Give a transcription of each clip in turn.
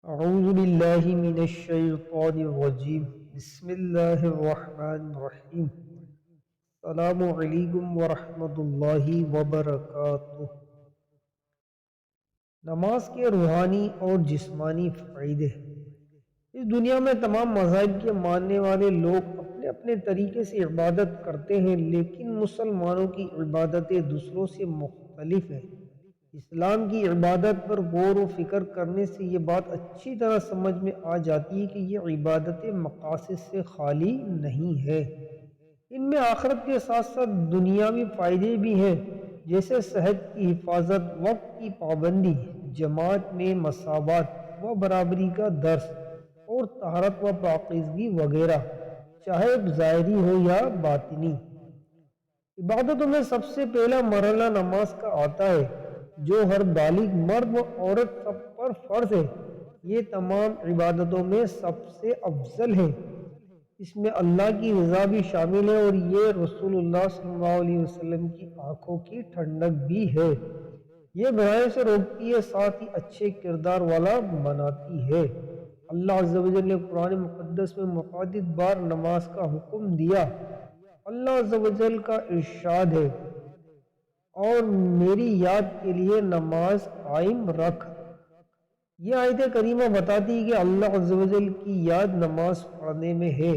اعوذ باللہ من الشیطان الرجیم بسم اللہ الرحمن الرحیم السلام علیکم ورحمۃ اللہ وبرکاتہ۔ نماز کے روحانی اور جسمانی فائدے۔ اس دنیا میں تمام مذاہب کے ماننے والے لوگ اپنے اپنے طریقے سے عبادت کرتے ہیں، لیکن مسلمانوں کی عبادتیں دوسروں سے مختلف ہیں۔ اسلام کی عبادت پر غور و فکر کرنے سے یہ بات اچھی طرح سمجھ میں آ جاتی ہے کہ یہ عبادتیں مقاصد سے خالی نہیں ہے۔ ان میں آخرت کے ساتھ ساتھ دنیاوی فائدے بھی ہیں، جیسے صحت کی حفاظت، وقت کی پابندی، جماعت میں مساوات و برابری کا درس، اور طہارت و پاکیزگی وغیرہ، چاہے ظاہری ہو یا باطنی۔ عبادتوں میں سب سے پہلا مرحلہ نماز کا آتا ہے، جو ہر بالغ مرد و عورت سب پر فرض ہے۔ یہ تمام عبادتوں میں سب سے افضل ہے۔ اس میں اللہ کی رضا بھی شامل ہے اور یہ رسول اللہ صلی اللہ علیہ وسلم کی آنکھوں کی ٹھنڈک بھی ہے۔ یہ برائیوں سے روکتی ہے، ساتھ ہی اچھے کردار والا بناتی ہے۔ اللہ عز و جل نے قرآن مقدس میں متعدد بار نماز کا حکم دیا۔ اللہ عز و جل کا ارشاد ہے، اور میری یاد کے لیے نماز قائم رکھ۔ یہ آیت کریمہ بتاتی ہے کہ اللہ عز و جل کی یاد نماز پڑھنے میں ہے،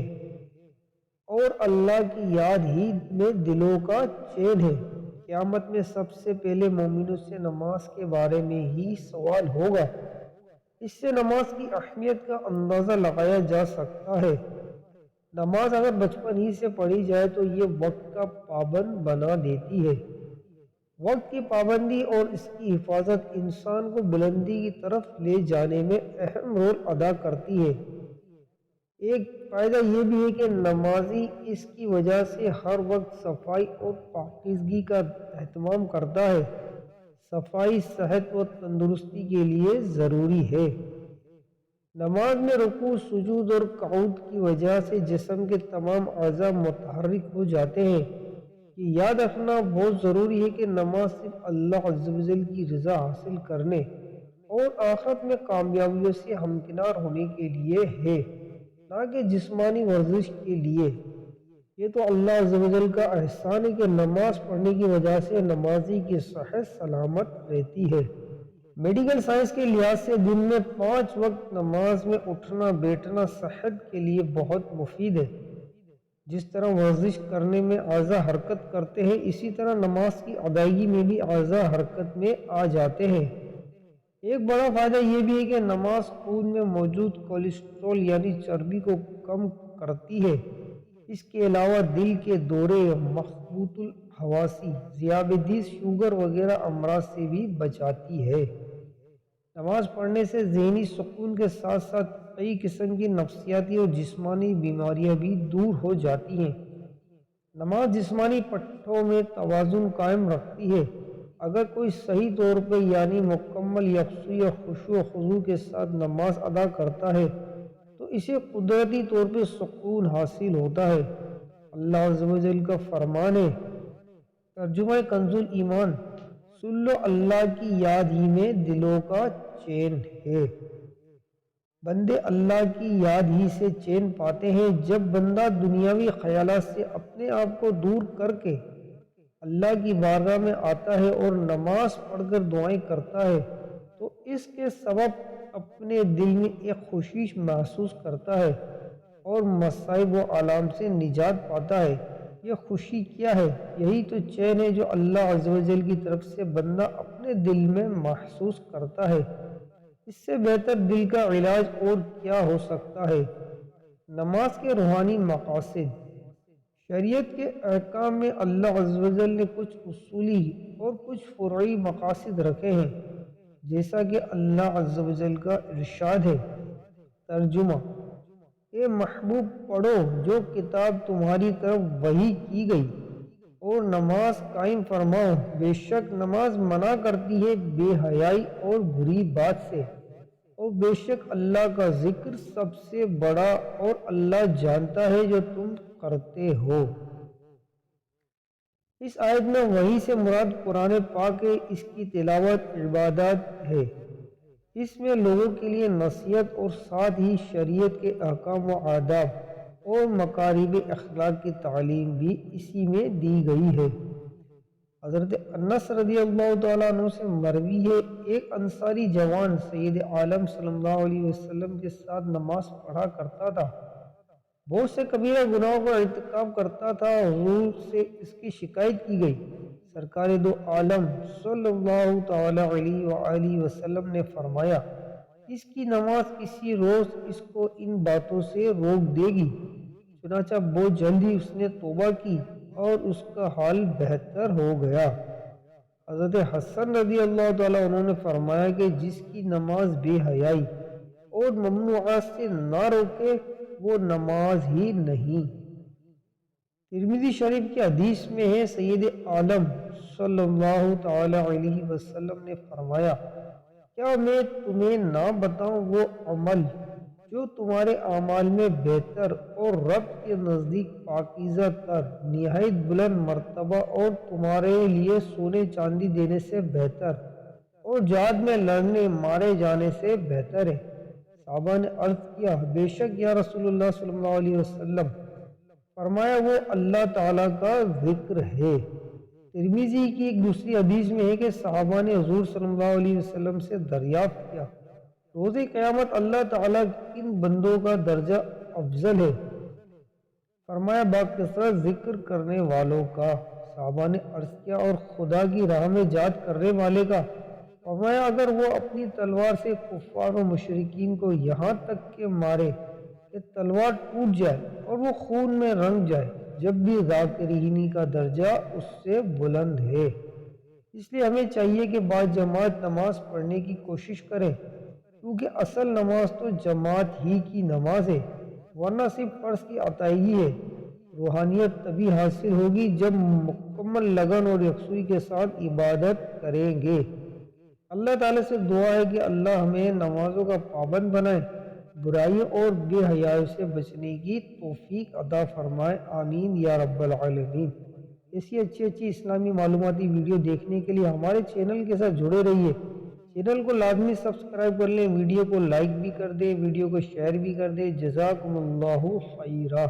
اور اللہ کی یاد ہی میں دلوں کا چین ہے۔ قیامت میں سب سے پہلے مومنوں سے نماز کے بارے میں ہی سوال ہوگا۔ اس سے نماز کی اہمیت کا اندازہ لگایا جا سکتا ہے۔ نماز اگر بچپن ہی سے پڑھی جائے تو یہ وقت کا پابند بنا دیتی ہے۔ وقت کی پابندی اور اس کی حفاظت انسان کو بلندی کی طرف لے جانے میں اہم رول ادا کرتی ہے۔ ایک فائدہ یہ بھی ہے کہ نمازی اس کی وجہ سے ہر وقت صفائی اور پاکیزگی کا اہتمام کرتا ہے۔ صفائی صحت و تندرستی کے لیے ضروری ہے۔ نماز میں رکوع، سجود اور قعود کی وجہ سے جسم کے تمام اعضاء متحرک ہو جاتے ہیں۔ یہ یاد رکھنا بہت ضروری ہے کہ نماز صرف اللہ عز و جل کی رضا حاصل کرنے اور آخرت میں کامیابیوں سے ہمکنار ہونے کے لیے ہے، نہ کہ جسمانی ورزش کے لیے۔ یہ تو اللہ عز و جل کا احسان ہے کہ نماز پڑھنے کی وجہ سے نمازی کی صحت سلامت رہتی ہے۔ میڈیکل سائنس کے لحاظ سے دن میں 5 وقت نماز میں اٹھنا بیٹھنا صحت کے لیے بہت مفید ہے۔ جس طرح ورزش کرنے میں اعضاء حرکت کرتے ہیں، اسی طرح نماز کی ادائیگی میں بھی اعضاء حرکت میں آ جاتے ہیں۔ ایک بڑا فائدہ یہ بھی ہے کہ نماز خون میں موجود کولیسٹرول یعنی چربی کو کم کرتی ہے۔ اس کے علاوہ دل کے دورے، مخبوط الحواسی، ذیابیطس، شوگر وغیرہ امراض سے بھی بچاتی ہے۔ نماز پڑھنے سے ذہنی سکون کے ساتھ ساتھ کئی قسم کی نفسیاتی اور جسمانی بیماریاں بھی دور ہو جاتی ہیں۔ نماز جسمانی پٹھوں میں توازن قائم رکھتی ہے۔ اگر کوئی صحیح طور پر یعنی مکمل یکسوئی اور خشوع و خضوع کے ساتھ نماز ادا کرتا ہے تو اسے قدرتی طور پر سکون حاصل ہوتا ہے۔ اللہ عز و جل کا فرمان ہے، ترجمہ کنز ایمان، سن لو اللہ کی یاد ہی میں دلوں کا چین ہے۔ بندے اللہ کی یاد ہی سے چین پاتے ہیں۔ جب بندہ دنیاوی خیالات سے اپنے آپ کو دور کر کے اللہ کی بارگاہ میں آتا ہے اور نماز پڑھ کر دعائیں کرتا ہے تو اس کے سبب اپنے دل میں ایک خوشی محسوس کرتا ہے اور مصائب و آلام سے نجات پاتا ہے۔ یہ خوشی کیا ہے؟ یہی تو چین ہے جو اللہ عز و جل کی طرف سے بندہ اپنے دل میں محسوس کرتا ہے۔ اس سے بہتر دل کا علاج اور کیا ہو سکتا ہے؟ نماز کے روحانی مقاصد۔ شریعت کے احکام میں اللہ عز و جل نے کچھ اصولی اور کچھ فروعی مقاصد رکھے ہیں، جیسا کہ اللہ عز و جل کا ارشاد ہے۔ ترجمہ: اے محبوب، پڑھو جو کتاب تمہاری طرف وحی کی گئی اور نماز قائم فرماؤ۔ بے شک نماز منع کرتی ہے بے حیائی اور بری بات سے، اور بے شک اللہ کا ذکر سب سے بڑا اور اللہ جانتا ہے جو تم کرتے ہو۔ اس آیت میں وحی سے مراد قرآن پاک ہے۔ اس کی تلاوت عبادات ہے۔ اس میں لوگوں کے لیے نصیحت اور ساتھ ہی شریعت کے احکام و آداب اور مکارم اخلاق کی تعلیم بھی اسی میں دی گئی ہے۔ حضرت انس رضی اللہ تعالیٰ عنہ سے مروی ہے، ایک انصاری جوان سید عالم صلی اللہ علیہ وسلم کے ساتھ نماز پڑھا کرتا تھا، بہت سے کبیرہ گناہوں کا ارتکاب کرتا تھا۔ حضور سے اس کی شکایت کی گئی۔ سرکار دو عالم صلی اللہ تعالیٰ علیہ وآلہ وسلم نے فرمایا، اس کی نماز کسی روز اس کو ان باتوں سے روک دے گی۔ چنانچہ بہت جلد ہی اس نے توبہ کی اور اس کا حال بہتر ہو گیا۔ حضرت حسن رضی اللہ تعالیٰ عنہ نے فرمایا کہ جس کی نماز بے حیائی اور ممنوعات سے نہ روکے وہ نماز ہی نہیں۔ ترمذی شریف کی حدیث میں ہے، سید عالم صلی اللہ تعالی علیہ وسلم نے فرمایا، کیا میں تمہیں نہ بتاؤں وہ عمل جو تمہارے اعمال میں بہتر اور رب کے نزدیک پاکیزہ تر، نہایت بلند مرتبہ اور تمہارے لیے سونے چاندی دینے سے بہتر اور جہاد میں لڑنے مارے جانے سے بہتر ہے؟ صحابہ نے عرض کیا، بے شک یا رسول اللہ صلی اللہ علیہ وسلم۔ فرمایا، وہ اللہ تعالیٰ کا ذکر ہے۔ ترمذی کی ایک دوسری حدیث میں ہے کہ صحابہ نے حضور صلی اللہ علیہ وسلم سے دریافت کیا، روز قیامت اللہ تعالیٰ کن بندوں کا درجہ افضل ہے؟ فرمایا، باکثرت ذکر کرنے والوں کا۔ صحابہ نے عرض کیا، اور خدا کی راہ میں جہاد کرنے والے کا؟ فرمایا، اگر وہ اپنی تلوار سے کفار و مشرکین کو یہاں تک کہ مارے کہ تلوار ٹوٹ جائے اور وہ خون میں رنگ جائے، جب بھی ذاکرین کا درجہ اس سے بلند ہے۔ اس لیے ہمیں چاہیے کہ بعد جماعت نماز پڑھنے کی کوشش کریں، کیونکہ اصل نماز تو جماعت ہی کی نماز ہے، ورنہ صرف فرض کی ادائیگی ہے۔ روحانیت تبھی حاصل ہوگی جب مکمل لگن اور یکسوئی کے ساتھ عبادت کریں گے۔ اللہ تعالیٰ سے دعا ہے کہ اللہ ہمیں نمازوں کا پابند بنائے، برائیوں اور بے حیائی سے بچنے کی توفیق عطا فرمائے، آمین یا رب العالمین۔ ایسی اچھی اسلامی معلوماتی ویڈیو دیکھنے کے لیے ہمارے چینل کے ساتھ جڑے رہیے۔ چینل کو لازمی سبسکرائب کر لیں، ویڈیو کو لائک بھی کر دیں، ویڈیو کو شیئر بھی کر دیں۔ جزاکم اللہ خیرہ۔